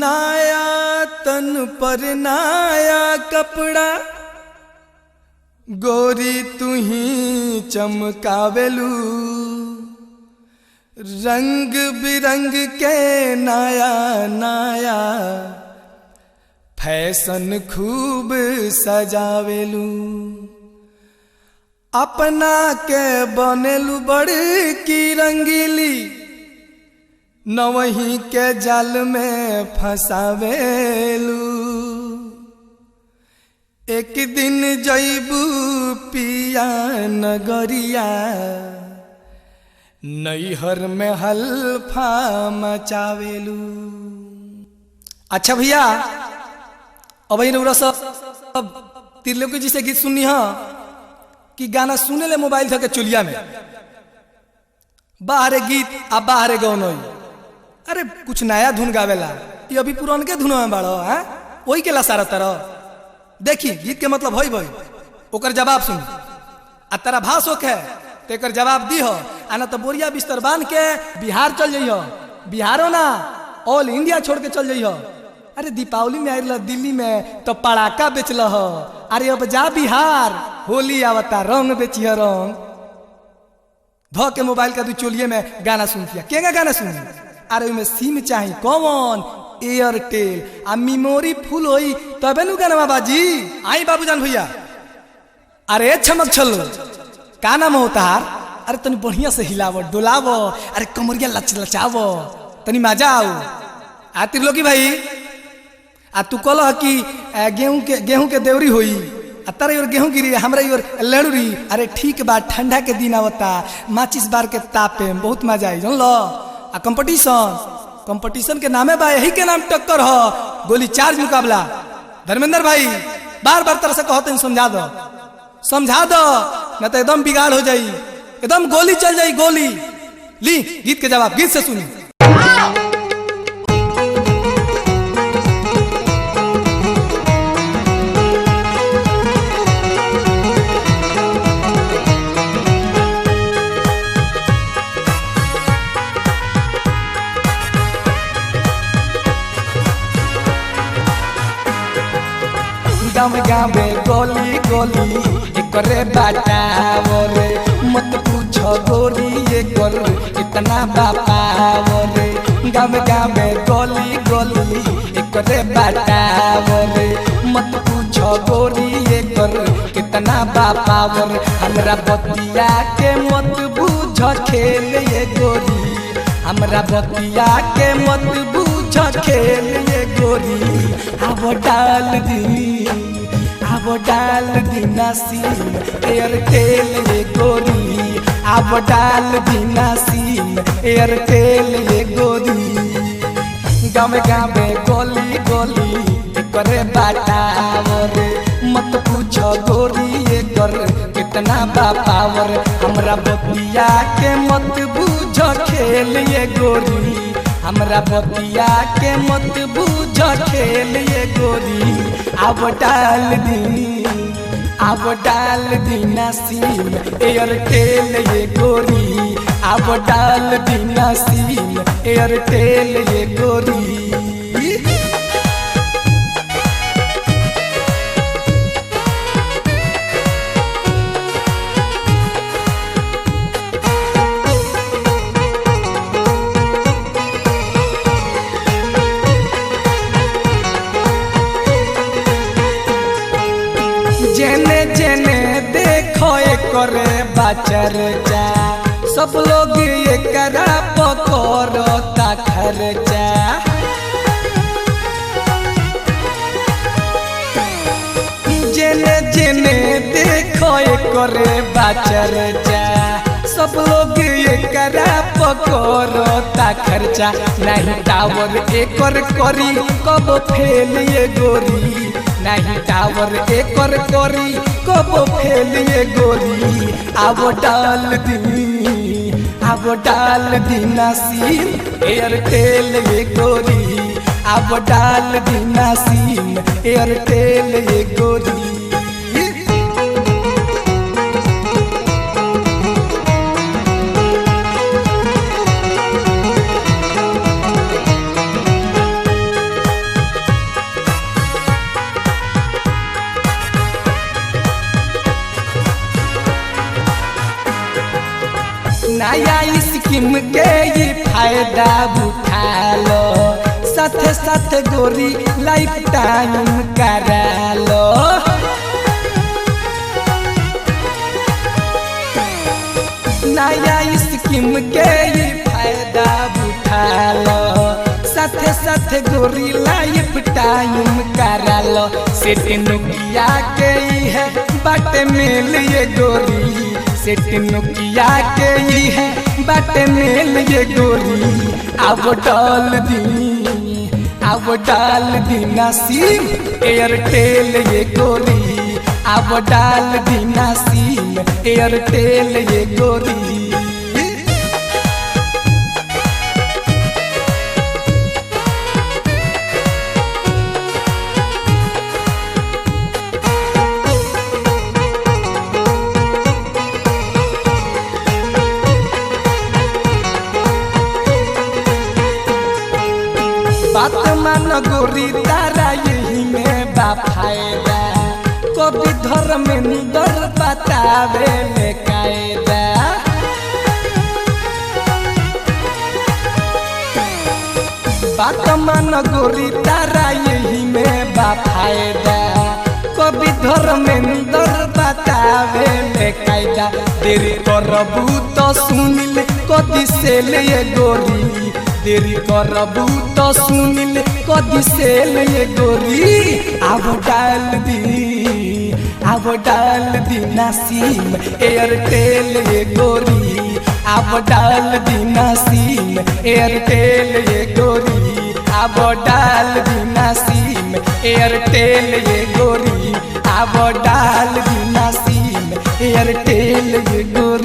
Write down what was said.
नाया तन पर नाया कपड़ा गोरी तुही चमकावेलू रंग बिरंग के नाया नाया फैशन खूब सजावेलू अपना के बनेलू बड़ी की रंगीली नवही के जाल में फंसावेलू एक दिन जैबू पिया नगरिया नैहर में हल्फा मचावेलू। अच्छा भैया अब सब त्रिलोकी जी से गीत सुननी है कि गाना सुने ले मोबाइल था के चुलिया में बाहरे गीत आ बाहरे गौनोई। अरे कुछ नया धुन गावेला ये अभी पुरान के धुन में बाड़ो है वही के ला सारा तरह देखी गीत के मतलब होई भाई ओकर जवाब सुन आ तेरा भाष होके तेकर जवाब दी हो आना तो बोरिया बिस्तर बांध के बिहार चल जाइयो बिहारो ना ऑल इंडिया छोड़ के चल जाइयो। अरे दीपावली में आयल दिल्ली में तो पड़ाका बेचल हो अरे अब जा बिहार होली आवता रंग बेचिया रंग धो के मोबाइल का तू चोलिए में गाना सुन किया क्या गाना सुन। अरे में सिम चाहिए कौन एयरटेल आ मेमोरी फुल होई तबे नु गाना बाजी आई बाबूजान भैया। अरे चमक छलो का नाम होता अरे तनी बढ़िया से हिलावो डोलावो अरे कमरिया लचलचावो तनी मजा आओ आ त्रिलोकी भाई आ तू कल कि गेहूं के देवरी होई आ तारे और गेहूं गिरी हमरा और लड़ुरी। अरे ठीक बा ठंडा के दिन आवता माचिस बार के तापे बहुत मजा आई जान लो आ कंपटीशन के नामे बा यही के नाम टक्कर हो गोली चार्ज मुकाबला। धर्मेंद्र भाई बार बार तरह से कहते समझा दो न तो एकदम बिगाड़ हो जाई एकदम गोली चल जाई गोली। ली गीत के जवाब गीत से सुनी। गाँव गाँव गोली गोली एकरे बाटावो रे मत पूछो गोरी ये कर इतना बापावो रे गाँव गाँव गोली गोली एकरे बाटावो रे मत पूछो गोरी ये कर कितना बापावो रे हमरा बतिया के मत बूझ खेल ये गोरी हमरा बतिया के मत बूझ खेल ये गोरी अब डाल दीना सीम एयरटेल ये गोरी अब डाल दीना सीम एयरटेल ये गोरी गाँव गाँव गोली गोली करे बाटावो रे मत पूछो गोरी ये कर कितना बापावर हमरा बतिया के मत बूझ खेल ये गोरी हमरा बतिया के मत बूझ खेल ये गोरी अब डाल दीना सीम एयरटेल ये गोरी अब डाल दीना सीम एयरटेल ये गोरी। जेने जेने देखो करे बाचर जा सब लोग ये करा पकड़ता खर्चा जेने जेने देखो करे बाचर जा सब लोग ये करा पकड़ता खर्चा नहीं टावर एकर करी कब फेल ये गोरी नहीं टावर एकर करी कब फेल ये गोरी अब डाल दीना सीम एयरटेल ये गोरी अब डाल दीना सीम एयरटेल ये गोरी। नया स्कीम के ये फायदा उठा लो, साथे साथे गोरी लाइफ टाइम करा लो। नया स्कीम के ये फायदा उठा लो, साथे साथे गोरी लाइफ टाइम करा लो। सेट नोकिया के ही है बाटे मेल ये गोरी, सेट नोकिया के ही है बाटे मेल ये गोरी। अब डाल दी ना सिम एयरटेल ये गोरी, अब डाल दी ना सिम एयरटेल ये गोरी। बात मान गोरी तारा यही में बा फायदा, कभी धर्मेंद्र बतावे ले कायदा। बात मान गोरी तारा यही में बा फायदा, कभी धर्मेंद्र बतावे ले कायदा। देरी करबू तो सुनिल कदी से ले गोरी, देरी करबू तो सुनिल कदी से ले गोरी। अब डाल दी ना सिम एयरटेल ये गोरी, अब डाल दी ना सिम एयरटेल ये गोरी, अब डाल दी ना सिम एयरटेल ये गोरी, अब डाल दी ना सिम एयरटेल ये गोरी।